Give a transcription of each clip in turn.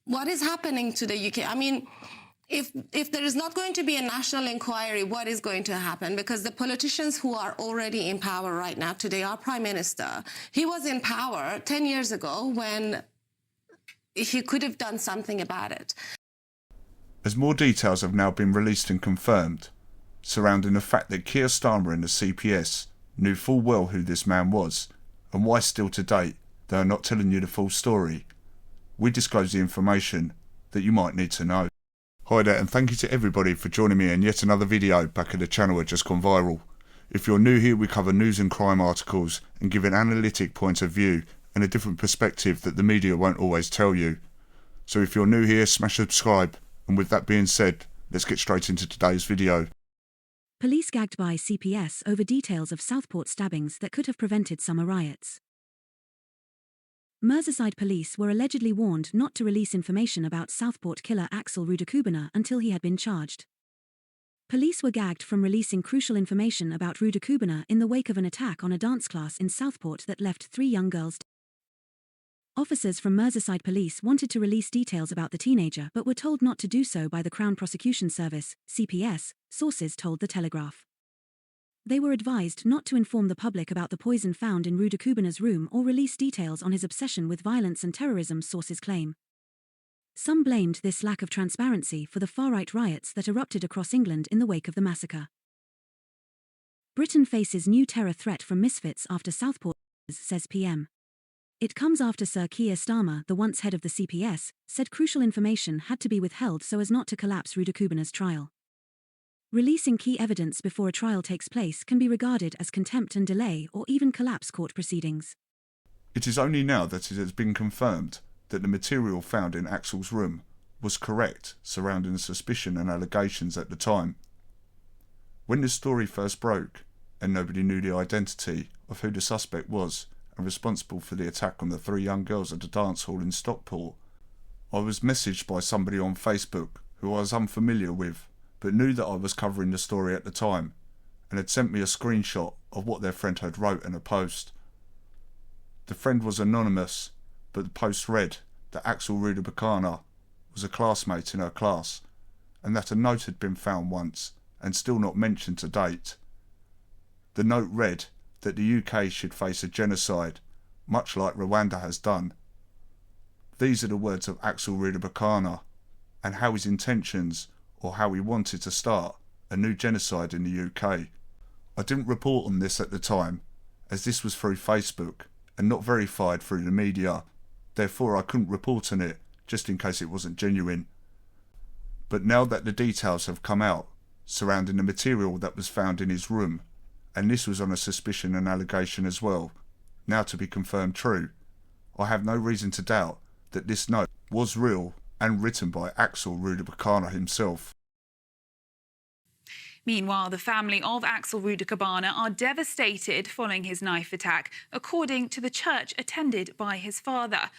what is happening to the UK? I mean, if there is not going to be a national inquiry, what is going to happen? Because the politicians who are already in power right now, today, our Prime Minister, he was in power 10 years ago when he could have done something about it. As more details have now been released and confirmed, surrounding the fact that Keir Starmer and the CPS knew full well who this man was, and why still to date they are not telling you the full story, we disclose the information that you might need to know. Hi there, and thank you to everybody for joining me in yet another video back at the channel that just gone viral. If you're new here, we cover news and crime articles and give an analytic point of view and a different perspective that the media won't always tell you. So if you're new here, smash subscribe, and with that being said, let's get straight into today's video. Police gagged by CPS over details of Southport stabbings that could have prevented summer riots. Merseyside police were allegedly warned not to release information about Southport killer Axel Rudakubana until he had been charged. Police were gagged from releasing crucial information about Rudakubana in the wake of an attack on a dance class in Southport that left 3 young girls dead. Officers from Merseyside Police wanted to release details about the teenager but were told not to do so by the Crown Prosecution Service, CPS, sources told The Telegraph. They were advised not to inform the public about the poison found in Rudakubana's room or release details on his obsession with violence and terrorism, sources claim. Some blamed this lack of transparency for the far-right riots that erupted across England in the wake of the massacre. Britain faces new terror threat from misfits after Southport, says PM. It comes after Sir Keir Starmer, the once head of the CPS, said crucial information had to be withheld so as not to collapse Rudakubana's trial. Releasing key evidence before a trial takes place can be regarded as contempt and delay or even collapse court proceedings. It is only now that it has been confirmed that the material found in Axel's room was correct surrounding the suspicion and allegations at the time. When the story first broke and nobody knew the identity of who the suspect was and responsible for the attack on the 3 young girls at the dance hall in Stockport, I was messaged by somebody on Facebook who I was unfamiliar with but knew that I was covering the story at the time and had sent me a screenshot of what their friend had wrote in a post. The friend was anonymous, but the post read that Axel Rudakubana was a classmate in her class and that a note had been found once and still not mentioned to date. The note read that the UK should face a genocide, much like Rwanda has done. These are the words of Axel Rudakubana and how his intentions or how he wanted to start a new genocide in the UK. I didn't report on this at the time, as this was through Facebook and not verified through the media, therefore I couldn't report on it just in case it wasn't genuine. But now that the details have come out surrounding the material that was found in his room, and this was on a suspicion and allegation as well, now to be confirmed true, I have no reason to doubt that this note was real and written by Axel Rudakubana himself. Meanwhile, the family of Axel Rudakubana are devastated following his knife attack, according to the church attended by his father.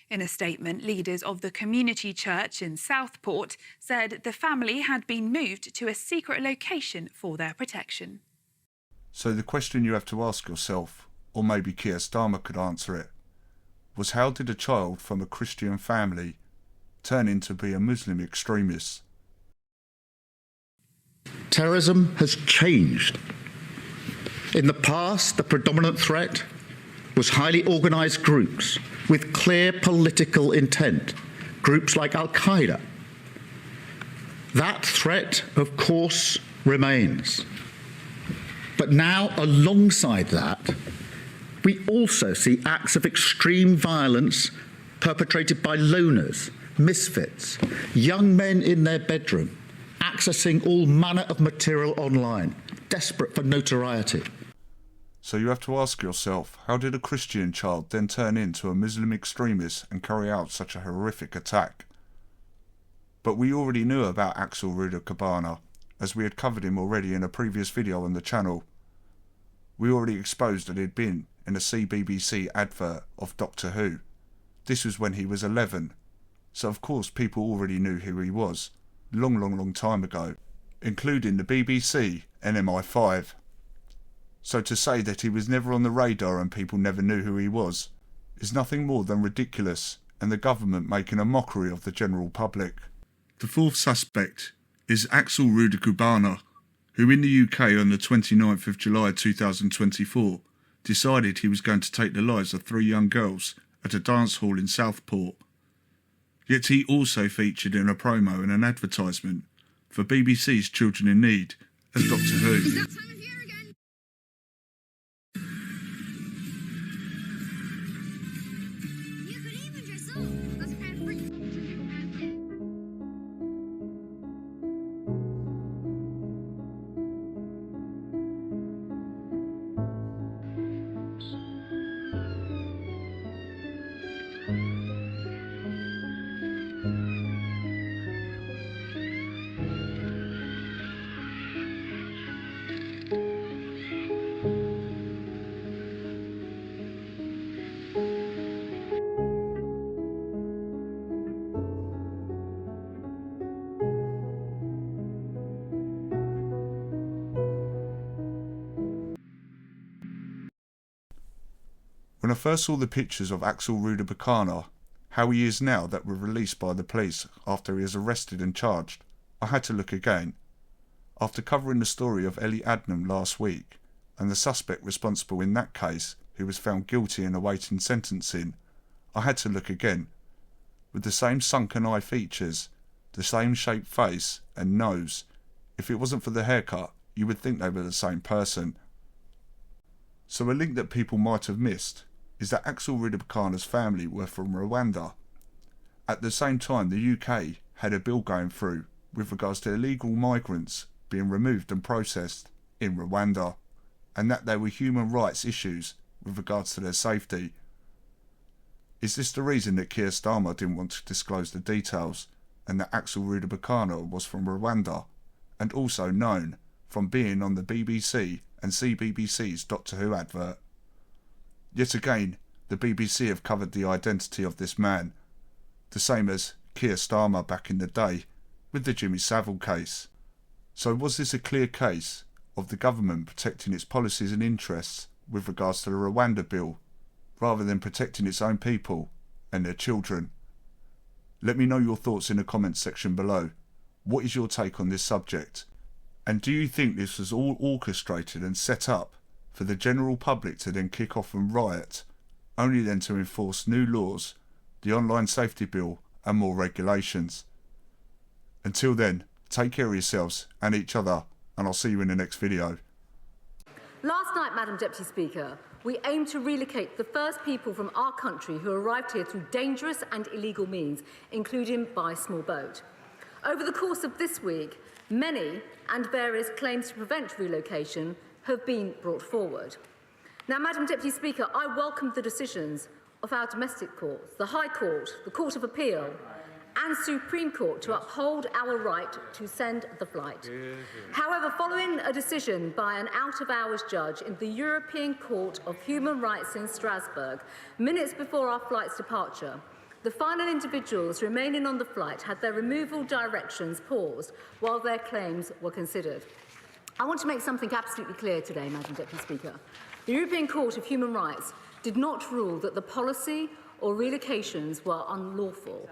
In a statement, leaders of the community church in Southport said the family had been moved to a secret location for their protection. So the question you have to ask yourself, or maybe Keir Starmer could answer it, was how did a child from a Christian family turn into be a Muslim extremist? Terrorism has changed. In the past, the predominant threat was highly organised groups with clear political intent, groups like Al-Qaeda. That threat, of course, remains. But now, alongside that, we also see acts of extreme violence perpetrated by loners, misfits, young men in their bedroom, accessing all manner of material online, desperate for notoriety. So you have to ask yourself, how did a Christian child then turn into a Muslim extremist and carry out such a horrific attack? But we already knew about Axel Rudakubana, as we had covered him already in a previous video on the channel. We already exposed that he had been in a CBBC advert of Doctor Who. This was when he was 11, so of course people already knew who he was, long time ago, including the BBC and MI5. So to say that he was never on the radar and people never knew who he was is nothing more than ridiculous and the government making a mockery of the general public. The fourth suspect is Axel Rudakubana, who in the UK on the 29th of July 2024 decided he was going to take the lives of 3 young girls at a dance hall in Southport. Yet he also featured in a promo and an advertisement for BBC's Children in Need as Doctor Who. When I first saw the pictures of Axel Rudakubana, how he is now that were released by the police after he is arrested and charged, I had to look again. After covering the story of Ellie Adnam last week, and the suspect responsible in that case who was found guilty and awaiting sentencing, I had to look again. With the same sunken eye features, the same shaped face and nose, if it wasn't for the haircut, you would think they were the same person. So a link that people might have missed is that Axel Rudakubana's family were from Rwanda. At the same time, the UK had a bill going through with regards to illegal migrants being removed and processed in Rwanda, and that there were human rights issues with regards to their safety. Is this the reason that Keir Starmer didn't want to disclose the details, and that Axel Rudakubana was from Rwanda, and also known from being on the BBC and CBBC's Doctor Who advert? Yet again, the BBC have covered the identity of this man, the same as Keir Starmer back in the day with the Jimmy Savile case. So was this a clear case of the government protecting its policies and interests with regards to the Rwanda bill, rather than protecting its own people and their children? Let me know your thoughts in the comments section below. What is your take on this subject? And do you think this was all orchestrated and set up for the general public to then kick off and riot, only then to enforce new laws, the online safety bill and more regulations? Until then, take care of yourselves and each other, and I'll see you in the next video. Last night, Madam Deputy Speaker, we aimed to relocate the first people from our country who arrived here through dangerous and illegal means, including by small boat. Over the course of this week, many and various claims to prevent relocation have been brought forward. Now, Madam Deputy Speaker, I welcome the decisions of our domestic courts, the High Court, the Court of Appeal and Supreme Court to uphold our right to send the flight. However, following a decision by an out-of-hours judge in the European Court of Human Rights in Strasbourg, minutes before our flight's departure, the final individuals remaining on the flight had their removal directions paused while their claims were considered. I want to make something absolutely clear today, Madam Deputy Speaker. The European Court of Human Rights did not rule that the policy or relocations were unlawful.